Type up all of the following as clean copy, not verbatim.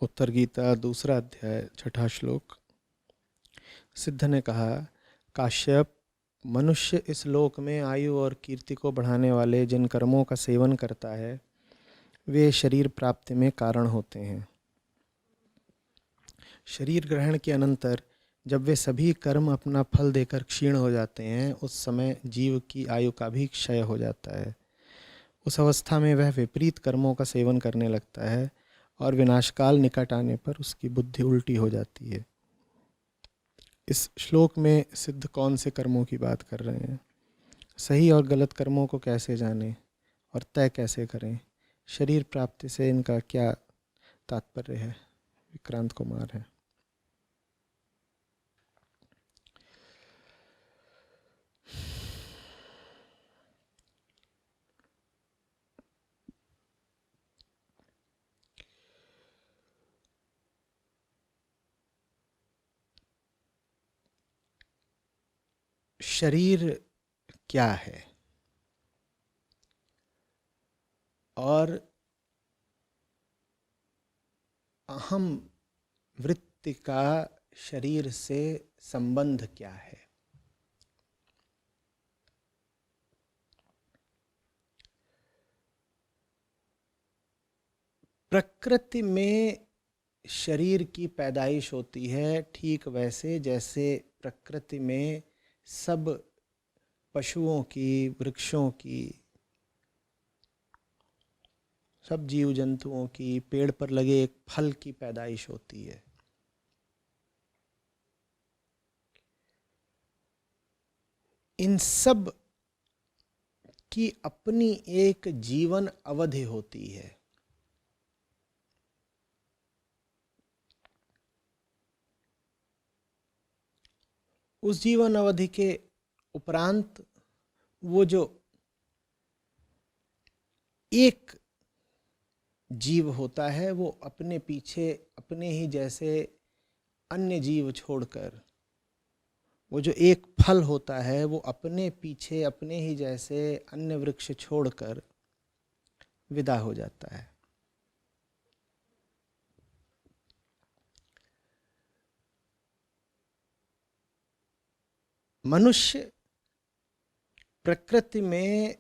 उत्तर गीता दूसरा अध्याय छठा श्लोक। सिद्ध ने कहा, काश्यप, मनुष्य इस लोक में आयु और कीर्ति को बढ़ाने वाले जिन कर्मों का सेवन करता है वे शरीर प्राप्ति में कारण होते हैं। शरीर ग्रहण के अनंतर जब वे सभी कर्म अपना फल देकर क्षीण हो जाते हैं, उस समय जीव की आयु का भी क्षय हो जाता है। उस अवस्था में वह विपरीत कर्मों का सेवन करने लगता है और विनाशकाल निकट आने पर उसकी बुद्धि उल्टी हो जाती है। इस श्लोक में सिद्ध कौन से कर्मों की बात कर रहे हैं? सही और गलत कर्मों को कैसे जानें और तय कैसे करें? शरीर प्राप्ति से इनका क्या तात्पर्य है? विक्रांत कुमार है। शरीर क्या है और अहम वृत्ति का शरीर से संबंध क्या है? प्रकृति में शरीर की पैदाइश होती है, ठीक वैसे जैसे प्रकृति में सब पशुओं की, वृक्षों की, सब जीव जंतुओं की, पेड़ पर लगे एक फल की पैदाइश होती है। इन सब की अपनी एक जीवन अवधि होती है। उस जीवन अवधि के उपरांत वो जो एक जीव होता है वो अपने पीछे अपने ही जैसे अन्य जीव छोड़कर, वो जो एक फल होता है वो अपने पीछे अपने ही जैसे अन्य वृक्ष छोड़कर विदा हो जाता है। मनुष्य प्रकृति में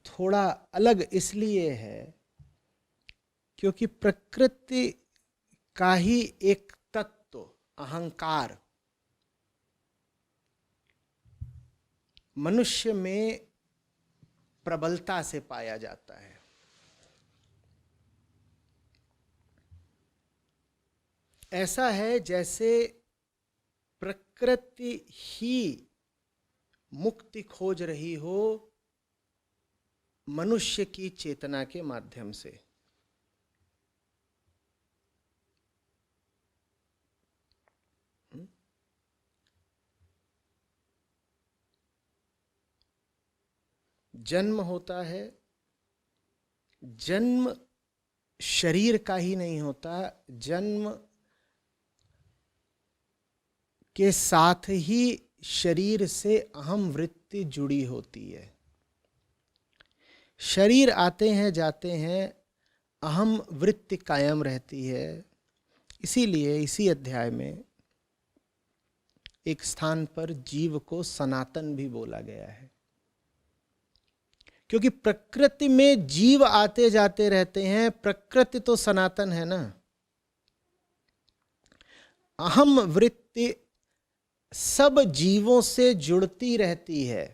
थोड़ा अलग इसलिए है क्योंकि प्रकृति का ही एक तत्व अहंकार मनुष्य में प्रबलता से पाया जाता है। ऐसा है जैसे प्रकृति ही मुक्ति खोज रही हो मनुष्य की चेतना के माध्यम से। जन्म होता है, जन्म शरीर का ही नहीं होता, जन्म के साथ ही शरीर से अहम वृत्ति जुड़ी होती है। शरीर आते हैं जाते हैं, अहम वृत्ति कायम रहती है। इसीलिए इसी अध्याय में एक स्थान पर जीव को सनातन भी बोला गया है, क्योंकि प्रकृति में जीव आते जाते रहते हैं। प्रकृति तो सनातन है ना। अहम वृत्ति सब जीवों से जुड़ती रहती है,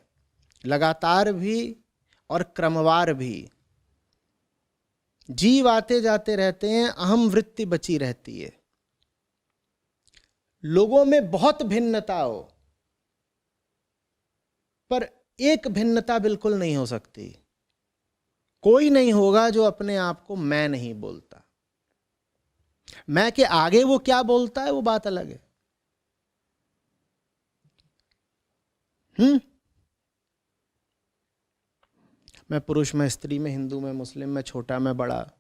लगातार भी और क्रमवार भी। जीव आते जाते रहते हैं, अहम वृत्ति बची रहती है। लोगों में बहुत भिन्नता हो, पर एक भिन्नता बिल्कुल नहीं हो सकती। कोई नहीं होगा जो अपने आप को मैं नहीं बोलता। मैं के आगे वो क्या बोलता है वो बात अलग है। मैं पुरुष, मैं स्त्री, मैं हिंदू, मैं मुस्लिम, मैं छोटा, मैं बड़ा,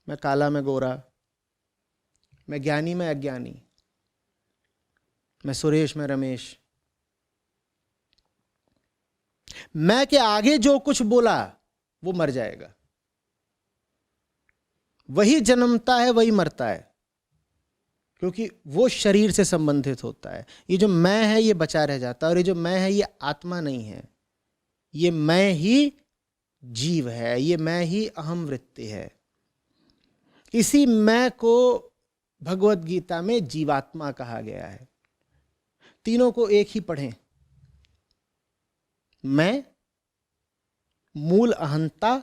मैं काला, मैं गोरा, मैं ज्ञानी, मैं अज्ञानी, मैं सुरेश, मैं रमेश। मैं के आगे जो कुछ बोला वो मर जाएगा। वही जन्मता है, वही मरता है, क्योंकि वो शरीर से संबंधित होता है। ये जो मैं है ये बचा रह जाता है, और ये जो मैं है ये आत्मा नहीं है, ये मैं ही जीव है, ये मैं ही अहम वृत्ति है। इसी मैं को भगवत गीता में जीवात्मा कहा गया है। तीनों को एक ही पढ़ें, मैं, मूल अहंता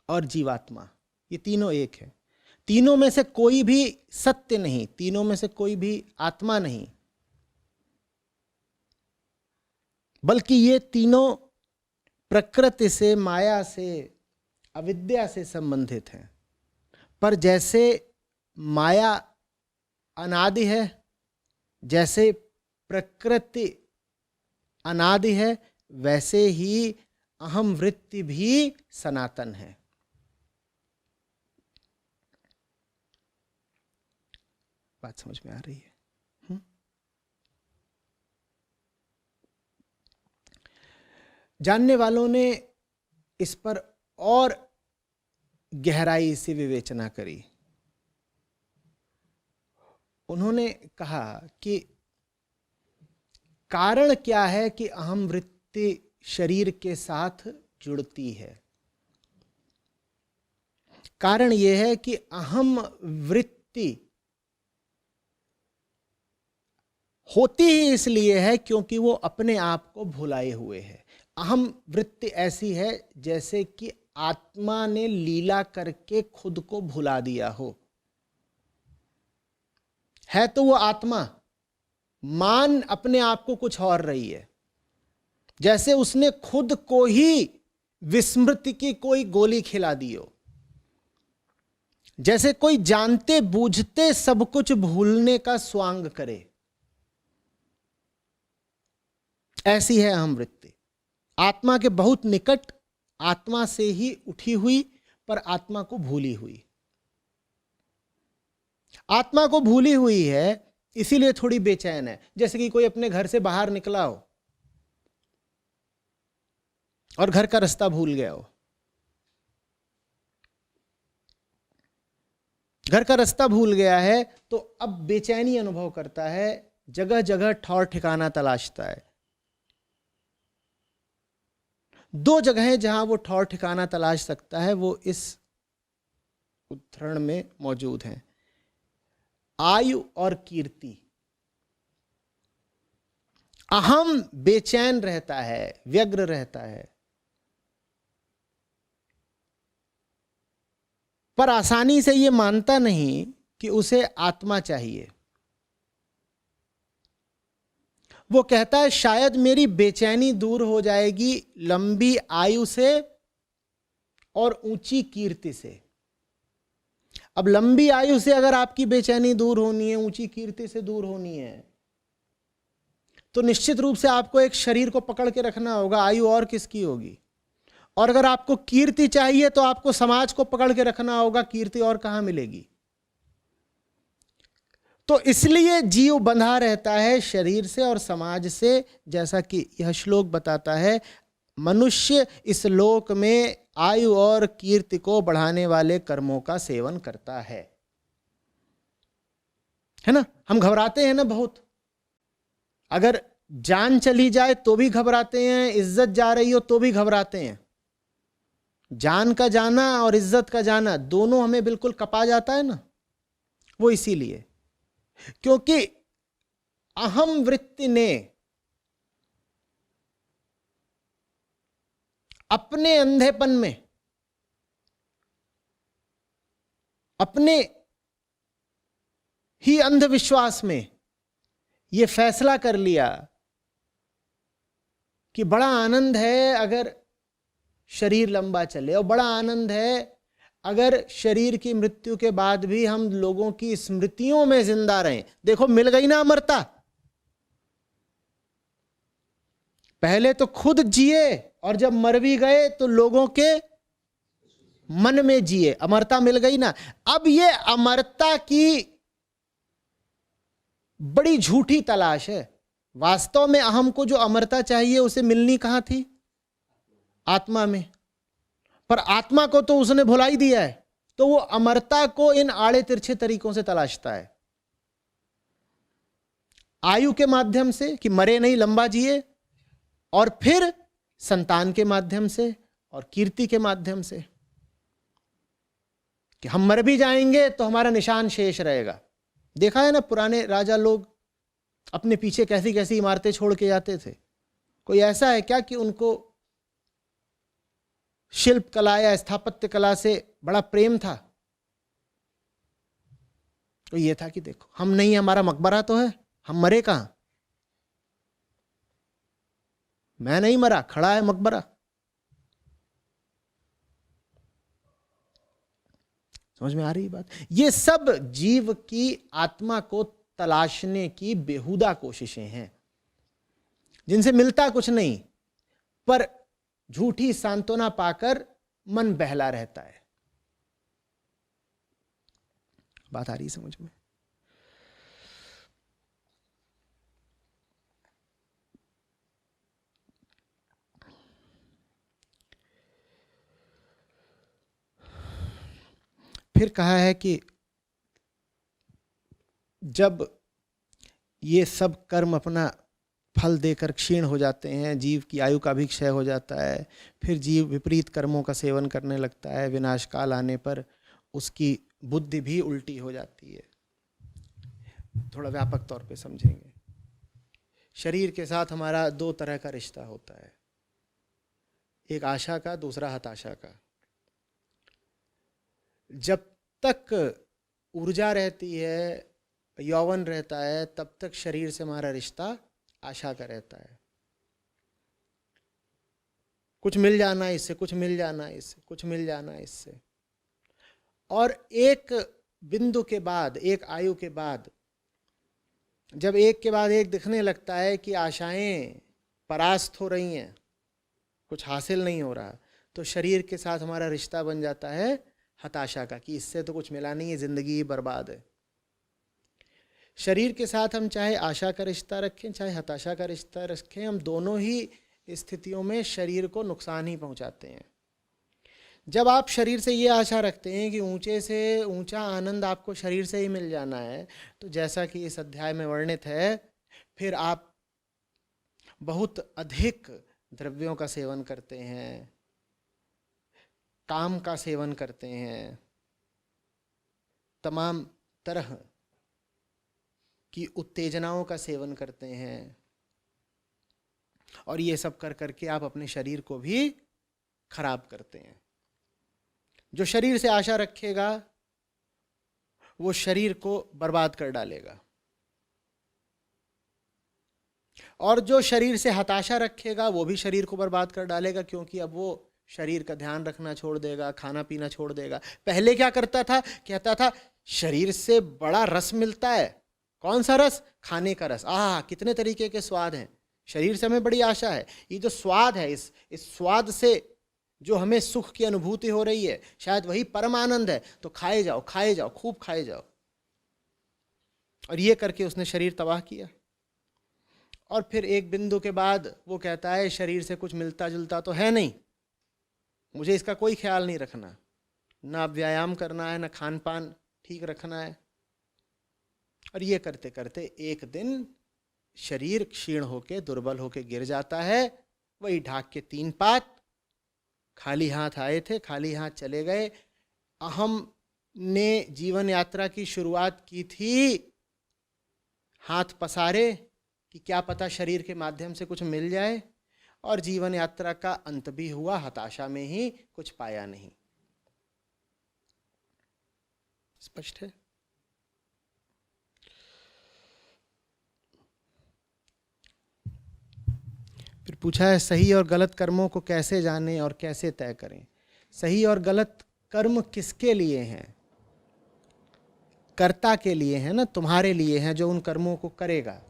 और जीवात्मा, ये तीनों एक है। तीनों में से कोई भी सत्य नहीं, तीनों में से कोई भी आत्मा नहीं, बल्कि ये तीनों प्रकृति से, माया से, अविद्या से संबंधित हैं। पर जैसे माया अनादि है, जैसे प्रकृति अनादि है, वैसे ही अहम वृत्ति भी सनातन है। बात समझ में आ रही है? जानने वालों ने इस पर और गहराई से विवेचना करी। उन्होंने कहा कि कारण क्या है कि अहम वृत्ति शरीर के साथ जुड़ती है। कारण यह है कि अहम वृत्ति होती ही इसलिए है क्योंकि वो अपने आप को भुलाए हुए है। अहम वृत्ति ऐसी है जैसे कि आत्मा ने लीला करके खुद को भुला दिया हो। है तो वो आत्मा, मान अपने आप को कुछ और रही है, जैसे उसने खुद को ही विस्मृति की कोई गोली खिला दी हो, जैसे कोई जानते बूझते सब कुछ भूलने का स्वांग करे। ऐसी है अहम वृत्ति, आत्मा के बहुत निकट, आत्मा से ही उठी हुई, पर आत्मा को भूली हुई। आत्मा को भूली हुई है, इसीलिए थोड़ी बेचैन है। जैसे कि कोई अपने घर से बाहर निकला हो और घर का रास्ता भूल गया हो। घर का रास्ता भूल गया है तो अब बेचैनी अनुभव करता है, जगह जगह ठौर ठिकाना तलाशता है। दो जगहें जहां वो ठौर ठिकाना तलाश सकता है वो इस उद्धरण में मौजूद हैं, आयु और कीर्ति। अहम बेचैन रहता है, व्यग्र रहता है, पर आसानी से ये मानता नहीं कि उसे आत्मा चाहिए। वो कहता है शायद मेरी बेचैनी दूर हो जाएगी लंबी आयु से और ऊंची कीर्ति से। अब लंबी आयु से अगर आपकी बेचैनी दूर होनी है, ऊंची कीर्ति से दूर होनी है, तो निश्चित रूप से आपको एक शरीर को पकड़ के रखना होगा। आयु और किसकी होगी? और अगर आपको कीर्ति चाहिए तो आपको समाज को पकड़ के रखना होगा। कीर्ति और कहां मिलेगी? तो इसलिए जीव बंधा रहता है शरीर से और समाज से। जैसा कि यह श्लोक बताता है, मनुष्य इस लोक में आयु और कीर्ति को बढ़ाने वाले कर्मों का सेवन करता है ना। हम घबराते हैं ना बहुत, अगर जान चली जाए तो भी घबराते हैं, इज्जत जा रही हो तो भी घबराते हैं। जान का जाना और इज्जत का जाना दोनों हमें बिल्कुल कपा जाता है ना। वो इसीलिए क्योंकि अहम वृत्ति ने अपने अंधेपन में, अपने ही अंधविश्वास में यह फैसला कर लिया कि बड़ा आनंद है अगर शरीर लंबा चले, और बड़ा आनंद है अगर शरीर की मृत्यु के बाद भी हम लोगों की स्मृतियों में जिंदा रहें। देखो मिल गई ना अमरता। पहले तो खुद जिए और जब मर भी गए तो लोगों के मन में जिए, अमरता मिल गई ना। अब ये अमरता की बड़ी झूठी तलाश है। वास्तव में अहम को जो अमरता चाहिए उसे मिलनी कहां थी? आत्मा में। पर आत्मा को तो उसने भुला ही दिया है। तो वो अमरता को इन आड़े तिरछे तरीकों से तलाशता है। आयु के माध्यम से कि मरे नहीं, लंबा जिए, और फिर संतान के माध्यम से और कीर्ति के माध्यम से कि हम मर भी जाएंगे तो हमारा निशान शेष रहेगा। देखा है ना, पुराने राजा लोग अपने पीछे कैसी कैसी इमारतें छोड़ के जाते थे। कोई ऐसा है क्या कि उनको शिल्प कला या स्थापत्य कला से बड़ा प्रेम था? तो ये था कि देखो हम नहीं, हमारा मकबरा तो है, हम मरे कहां? मैं नहीं मरा, खड़ा है मकबरा। समझ में आ रही बात? ये सब जीव की आत्मा को तलाशने की बेहुदा कोशिशें हैं, जिनसे मिलता कुछ नहीं, पर झूठी सांत्वना पाकर मन बहला रहता है। बात आ रही समझ में? फिर कहा है कि जब ये सब कर्म अपना फल देकर क्षीण हो जाते हैं, जीव की आयु का भी क्षय हो जाता है, फिर जीव विपरीत कर्मों का सेवन करने लगता है। विनाश काल आने पर उसकी बुद्धि भी उल्टी हो जाती है। थोड़ा व्यापक तौर पे समझेंगे। शरीर के साथ हमारा दो तरह का रिश्ता होता है, एक आशा का, दूसरा हताशा का। जब तक ऊर्जा रहती है, यौवन रहता है, तब तक शरीर से हमारा रिश्ता आशा का रहता है। कुछ मिल जाना इससे, कुछ मिल जाना इससे, कुछ मिल जाना इससे। और एक बिंदु के बाद, एक आयु के बाद, जब एक के बाद एक दिखने लगता है कि आशाएं परास्त हो रही हैं, कुछ हासिल नहीं हो रहा, तो शरीर के साथ हमारा रिश्ता बन जाता है हताशा का, कि इससे तो कुछ मिला नहीं है, जिंदगी बर्बाद है। शरीर के साथ हम चाहे आशा का रिश्ता रखें, चाहे हताशा का रिश्ता रखें, हम दोनों ही स्थितियों में शरीर को नुकसान ही पहुंचाते हैं। जब आप शरीर से ये आशा रखते हैं कि ऊंचे से ऊंचा आनंद आपको शरीर से ही मिल जाना है, तो जैसा कि इस अध्याय में वर्णित है, फिर आप बहुत अधिक द्रव्यों का सेवन करते हैं, काम का सेवन करते हैं, तमाम तरह की उत्तेजनाओं का सेवन करते हैं, और ये सब कर करके आप अपने शरीर को भी खराब करते हैं। जो शरीर से आशा रखेगा वो शरीर को बर्बाद कर डालेगा, और जो शरीर से हताशा रखेगा वो भी शरीर को बर्बाद कर डालेगा, क्योंकि अब वो शरीर का ध्यान रखना छोड़ देगा, खाना पीना छोड़ देगा। पहले क्या करता था? कहता था शरीर से बड़ा रस मिलता है। कौन सा रस? खाने का रस। कितने तरीके के स्वाद हैं, शरीर से हमें बड़ी आशा है। ये जो स्वाद है, इस स्वाद से जो हमें सुख की अनुभूति हो रही है, शायद वही परम आनंद है, तो खाए जाओ, खाए जाओ, खूब खाए जाओ। और ये करके उसने शरीर तबाह किया। और फिर एक बिंदु के बाद वो कहता है शरीर से कुछ मिलता जुलता तो है नहीं, मुझे इसका कोई ख्याल नहीं रखना, ना व्यायाम करना है, ना खान पान ठीक रखना है। और ये करते करते एक दिन शरीर क्षीण होके, दुर्बल होके गिर जाता है। वही ढाक के 3 पात, खाली हाथ आए थे, खाली हाथ चले गए। अहम ने जीवन यात्रा की शुरुआत की थी हाथ पसारे कि क्या पता शरीर के माध्यम से कुछ मिल जाए, और जीवन यात्रा का अंत भी हुआ हताशा में ही, कुछ पाया नहीं। स्पष्ट है? फिर पूछा है सही और गलत कर्मों को कैसे जानें और कैसे तय करें। सही और गलत कर्म किसके लिए हैं? कर्ता के लिए है ना, तुम्हारे लिए है जो उन कर्मों को करेगा।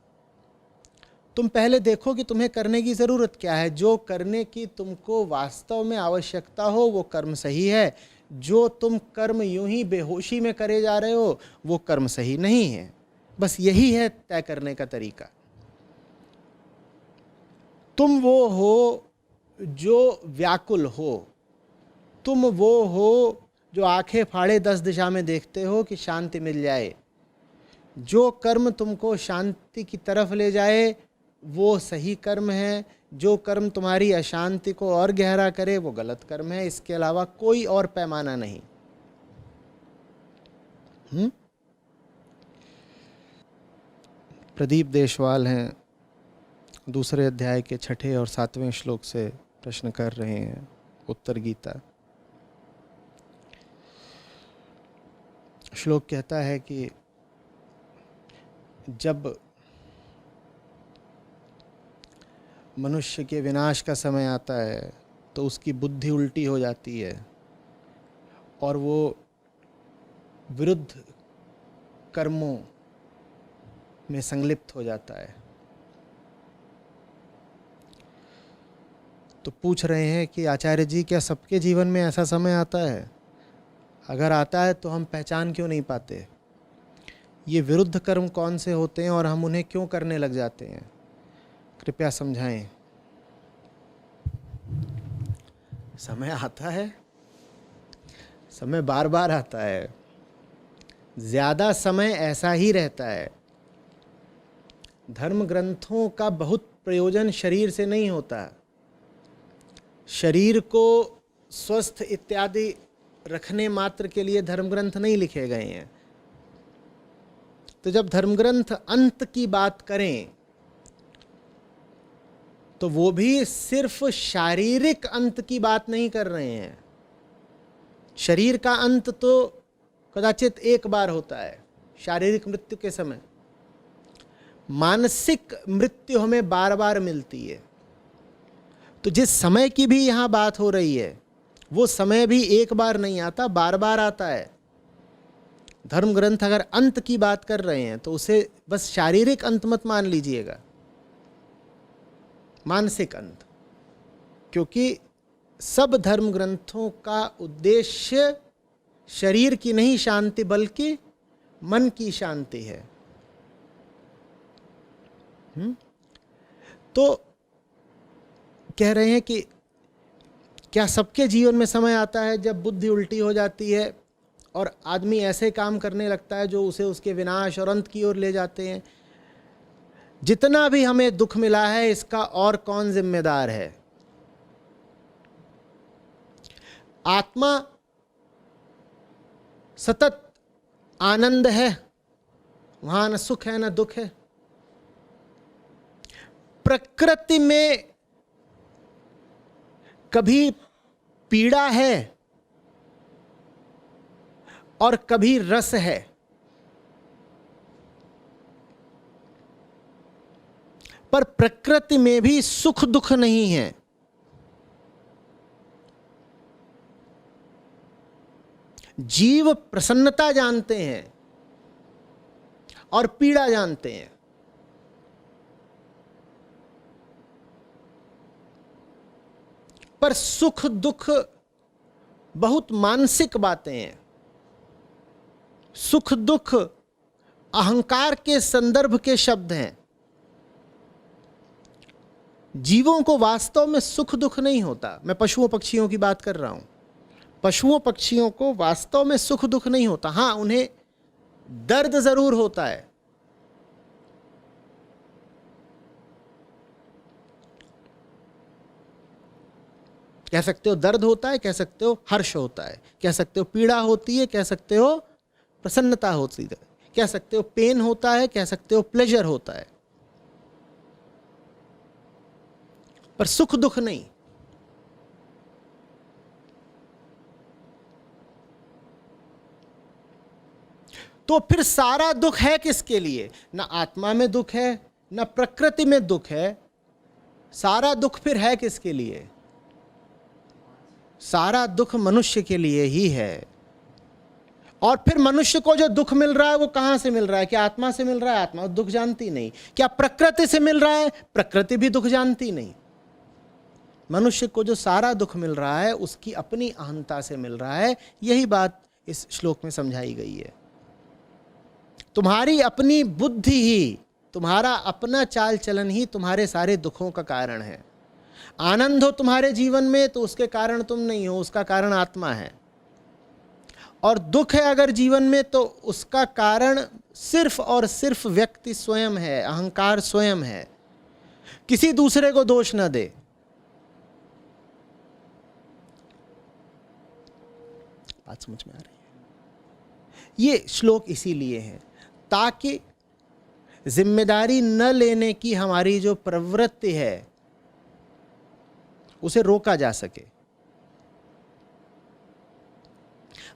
तुम पहले देखो कि तुम्हें करने की ज़रूरत क्या है। जो करने की तुमको वास्तव में आवश्यकता हो वो कर्म सही है। जो तुम कर्म यूं ही बेहोशी में करे जा रहे हो वो कर्म सही नहीं है। बस यही है तय करने का तरीका। तुम वो हो जो व्याकुल हो, तुम वो हो जो आंखें फाड़े 10 दिशा में देखते हो कि शांति मिल जाए। जो कर्म तुमको शांति की तरफ ले जाए वो सही कर्म है, जो कर्म तुम्हारी अशांति को और गहरा करे वो गलत कर्म है। इसके अलावा कोई और पैमाना नहीं। प्रदीप देशवाल हैं, दूसरे अध्याय के 6 और 7वें श्लोक से प्रश्न कर रहे हैं। उत्तर गीता श्लोक कहता है कि जब मनुष्य के विनाश का समय आता है तो उसकी बुद्धि उल्टी हो जाती है और वो विरुद्ध कर्मों में संलिप्त हो जाता है। तो पूछ रहे हैं कि आचार्य जी, क्या सबके जीवन में ऐसा समय आता है? अगर आता है तो हम पहचान क्यों नहीं पाते? ये विरुद्ध कर्म कौन से होते हैं और हम उन्हें क्यों करने लग जाते हैं? कृपया समझाएं। समय आता है, समय बार बार आता है, ज़्यादा समय ऐसा ही रहता है। धर्म ग्रंथों का बहुत प्रयोजन शरीर से नहीं होता। शरीर को स्वस्थ इत्यादि रखने मात्र के लिए धर्म ग्रंथ नहीं लिखे गए हैं। तो जब धर्म ग्रंथ अंत की बात करें तो वो भी सिर्फ शारीरिक अंत की बात नहीं कर रहे हैं। शरीर का अंत तो कदाचित एक बार होता है, शारीरिक मृत्यु के समय। मानसिक मृत्यु हमें बार बार मिलती है। तो जिस समय की भी यहाँ बात हो रही है वो समय भी एक बार नहीं आता, बार बार आता है। धर्म ग्रंथ अगर अंत की बात कर रहे हैं तो उसे बस शारीरिक अंत मत मान लीजिएगा, मानसिक अंत। क्योंकि सब धर्म ग्रंथों का उद्देश्य शरीर की नहीं शांति बल्कि मन की शांति है। तो कह रहे हैं कि क्या सबके जीवन में समय आता है जब बुद्धि उल्टी हो जाती है और आदमी ऐसे काम करने लगता है जो उसे उसके विनाश और अंत की ओर ले जाते हैं? जितना भी हमें दुख मिला है इसका और कौन जिम्मेदार है? आत्मा सतत आनंद है, वहां न सुख है न दुख है। प्रकृति में कभी पीड़ा है और कभी रस है। पर प्रकृति में भी सुख दुख नहीं है। जीव प्रसन्नता जानते हैं और पीड़ा जानते हैं। पर सुख दुख बहुत मानसिक बातें हैं। सुख दुख अहंकार के संदर्भ के शब्द हैं। जीवों को वास्तव में सुख दुख नहीं होता। मैं पशुओं पक्षियों की बात कर रहा हूं। पशुओं पक्षियों को वास्तव में सुख दुख नहीं होता। हां, उन्हें दर्द जरूर होता है। कह सकते हो दर्द होता है, कह सकते हो हर्ष होता है, कह सकते हो पीड़ा होती है, कह सकते हो प्रसन्नता होती है, कह सकते हो पेन होता है, कह सकते हो प्लेजर होता है, पर सुख दुख नहीं। तो फिर सारा दुख है किसके लिए? ना आत्मा में दुख है, ना प्रकृति में दुख है। सारा दुख फिर है किसके लिए? सारा दुख मनुष्य के लिए ही है। और फिर मनुष्य को जो दुख मिल रहा है वो कहां से मिल रहा है? क्या आत्मा से मिल रहा है? आत्मा दुख जानती नहीं। क्या प्रकृति से मिल रहा है? प्रकृति भी दुख जानती नहीं। मनुष्य को जो सारा दुख मिल रहा है उसकी अपनी अहंता से मिल रहा है। यही बात इस श्लोक में समझाई गई है। तुम्हारी अपनी बुद्धि ही, तुम्हारा अपना चाल चलन ही तुम्हारे सारे दुखों का कारण है। आनंद हो तुम्हारे जीवन में तो उसके कारण तुम नहीं हो, उसका कारण आत्मा है। और दुख है अगर जीवन में, तो उसका कारण सिर्फ और सिर्फ व्यक्ति स्वयं है, अहंकार स्वयं है। किसी दूसरे को दोष न दे। बात समझ में आ रही है? ये श्लोक इसीलिए है ताकि जिम्मेदारी न लेने की हमारी जो प्रवृत्ति है उसे रोका जा सके।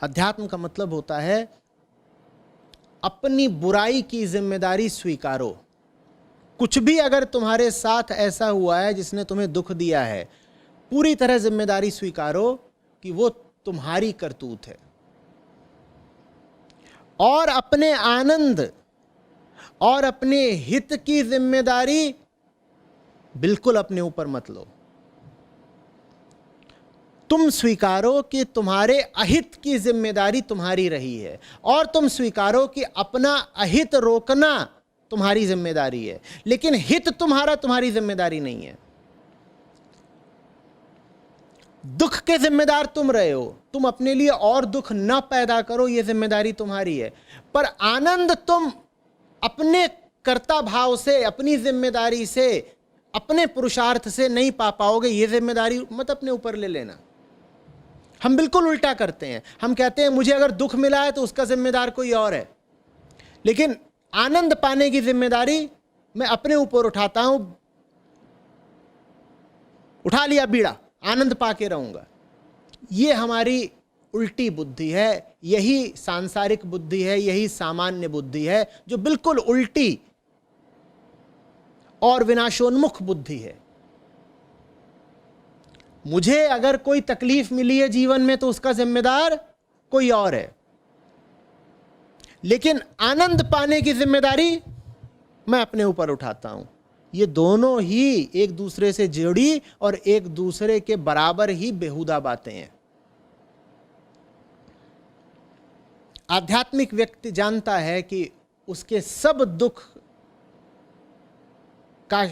अध्यात्म का मतलब होता है अपनी बुराई की जिम्मेदारी स्वीकारो। कुछ भी अगर तुम्हारे साथ ऐसा हुआ है जिसने तुम्हें दुख दिया है, पूरी तरह जिम्मेदारी स्वीकारो कि वो तुम्हारी करतूत है, और अपने आनंद और अपने हित की जिम्मेदारी बिल्कुल अपने ऊपर मत लो। तुम स्वीकारो कि तुम्हारे अहित की जिम्मेदारी तुम्हारी रही है, और तुम स्वीकारो कि अपना अहित रोकना तुम्हारी जिम्मेदारी है, लेकिन हित तुम्हारी जिम्मेदारी नहीं है। दुख के जिम्मेदार तुम रहे हो, तुम अपने लिए और दुख न पैदा करो, यह जिम्मेदारी तुम्हारी है। पर आनंद तुम अपने कर्ता भाव से, अपनी जिम्मेदारी से, अपने पुरुषार्थ से नहीं पा पाओगे, यह जिम्मेदारी मत अपने ऊपर ले लेना। हम बिल्कुल उल्टा करते हैं। हम कहते हैं मुझे अगर दुख मिला है तो उसका जिम्मेदार कोई और है, लेकिन आनंद पाने की जिम्मेदारी मैं अपने ऊपर उठाता हूं। उठा लिया बीड़ा, आनंद पाके रहूंगा। ये हमारी उल्टी बुद्धि है, यही सांसारिक बुद्धि है, यही सामान्य बुद्धि है, जो बिल्कुल उल्टी और विनाशोन्मुख बुद्धि है। मुझे अगर कोई तकलीफ मिली है जीवन में तो उसका जिम्मेदार कोई और है, लेकिन आनंद पाने की जिम्मेदारी मैं अपने ऊपर उठाता हूं। ये दोनों ही एक दूसरे से जुड़ी और एक दूसरे के बराबर ही बेहुदा बातें हैं। आध्यात्मिक व्यक्ति जानता है कि उसके सब दुख का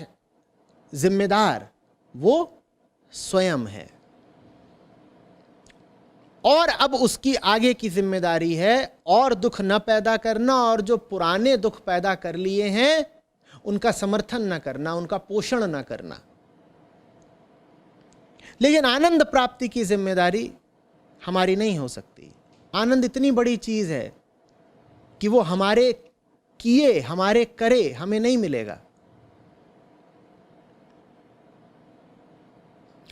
जिम्मेदार वो स्वयं है, और अब उसकी आगे की जिम्मेदारी है और दुख न पैदा करना, और जो पुराने दुख पैदा कर लिए हैं उनका समर्थन न करना, उनका पोषण न करना। लेकिन आनंद प्राप्ति की जिम्मेदारी हमारी नहीं हो सकती। आनंद इतनी बड़ी चीज है कि वो हमारे किए, हमारे करे हमें नहीं मिलेगा।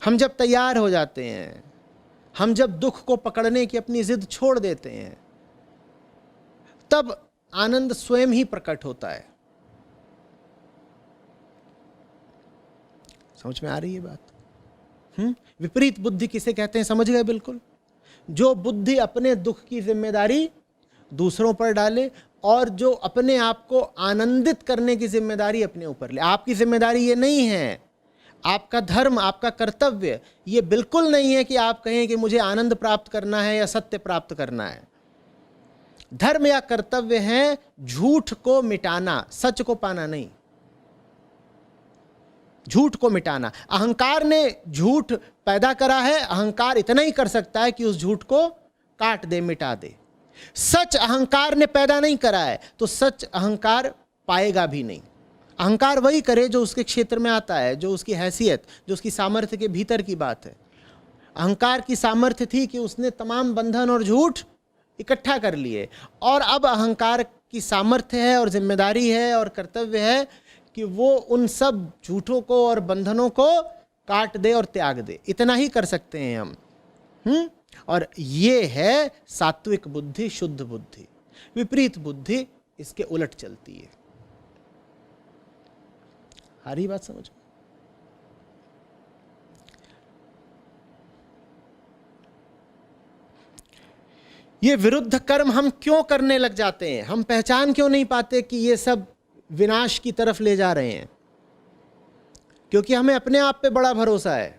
हम जब तैयार हो जाते हैं, हम जब दुख को पकड़ने की अपनी जिद छोड़ देते हैं, तब आनंद स्वयं ही प्रकट होता है। समझ में आ रही है बात? विपरीत बुद्धि किसे कहते हैं, समझ गए? बिल्कुल। जो बुद्धि अपने दुख की जिम्मेदारी दूसरों पर डाले और जो अपने आप को आनंदित करने की जिम्मेदारी अपने ऊपर ले। आपकी जिम्मेदारी ये नहीं है, आपका धर्म, आपका कर्तव्य ये बिल्कुल नहीं है कि आप कहें कि मुझे आनंद प्राप्त करना है या सत्य प्राप्त करना है। धर्म या कर्तव्य है झूठ को मिटाना, सच को पाना नहीं। झूठ को मिटाना। अहंकार ने झूठ पैदा करा है, अहंकार इतना ही कर सकता है कि उस झूठ को काट दे, मिटा दे। सच अहंकार ने पैदा नहीं करा है, तो सच अहंकार पाएगा भी नहीं। अहंकार वही करे जो उसके क्षेत्र में आता है, जो उसकी हैसियत, जो उसकी सामर्थ्य के भीतर की बात है। अहंकार की सामर्थ्य थी कि उसने तमाम बंधन और झूठ इकट्ठा कर लिए, और अब अहंकार की सामर्थ्य है और जिम्मेदारी है और कर्तव्य है कि वो उन सब झूठों को और बंधनों को काट दे और त्याग दे। इतना ही कर सकते हैं हम। और ये है सात्विक बुद्धि, शुद्ध बुद्धि। विपरीत बुद्धि इसके उलट चलती है। आ रही बात समझ? ये विरुद्ध कर्म हम क्यों करने लग जाते हैं? हम पहचान क्यों नहीं पाते कि ये सब विनाश की तरफ ले जा रहे हैं? क्योंकि हमें अपने आप पे बड़ा भरोसा है,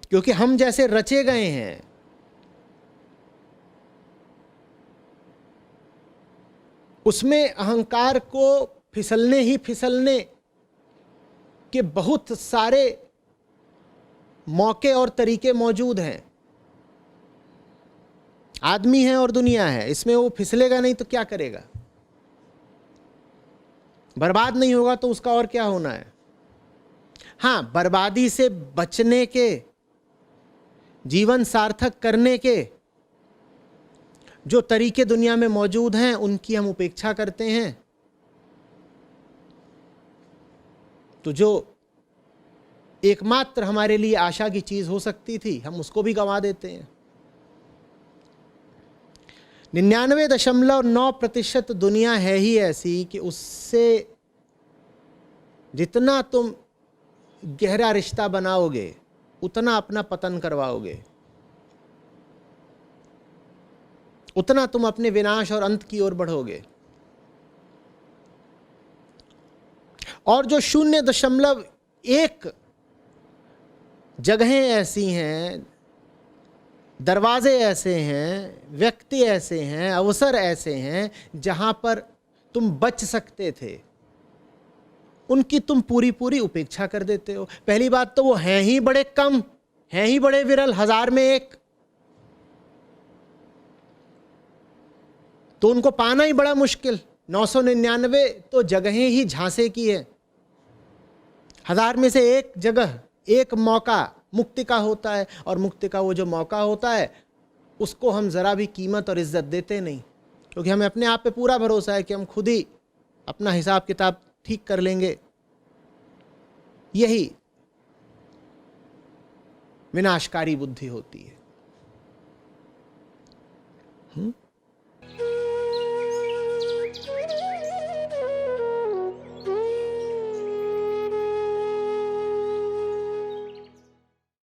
क्योंकि हम जैसे रचे गए हैं। उसमें अहंकार को फिसलने ही फिसलने के बहुत सारे मौके और तरीके मौजूद हैं। आदमी है और दुनिया है, इसमें वो फिसलेगा नहीं तो क्या करेगा? बर्बाद नहीं होगा तो उसका और क्या होना है? हाँ, बर्बादी से बचने के, जीवन सार्थक करने के जो तरीके दुनिया में मौजूद हैं उनकी हम उपेक्षा करते हैं, तो जो एकमात्र हमारे लिए आशा की चीज हो सकती थी हम उसको भी गंवा देते हैं। 99.9% दुनिया है ही ऐसी कि उससे जितना तुम गहरा रिश्ता बनाओगे उतना अपना पतन करवाओगे, उतना तुम अपने विनाश और अंत की ओर बढ़ोगे। और जो 0.1 जगहें ऐसी हैं, दरवाजे ऐसे हैं, व्यक्ति ऐसे हैं, अवसर ऐसे हैं जहां पर तुम बच सकते थे, उनकी तुम पूरी पूरी उपेक्षा कर देते हो। पहली बात तो वो हैं ही बड़े कम, हैं ही बड़े विरल, 1000 में 1, तो उनको पाना ही बड़ा मुश्किल। 999 तो जगहें ही झांसे की है, 1000 में से 1 जगह, 1 मौका मुक्ति का होता है, और मुक्ति का वो जो मौका होता है उसको हम जरा भी कीमत और इज्जत देते नहीं, क्योंकि हमें अपने आप पे पूरा भरोसा है कि हम खुद ही अपना हिसाब किताब ठीक कर लेंगे। यही विनाशकारी बुद्धि होती है।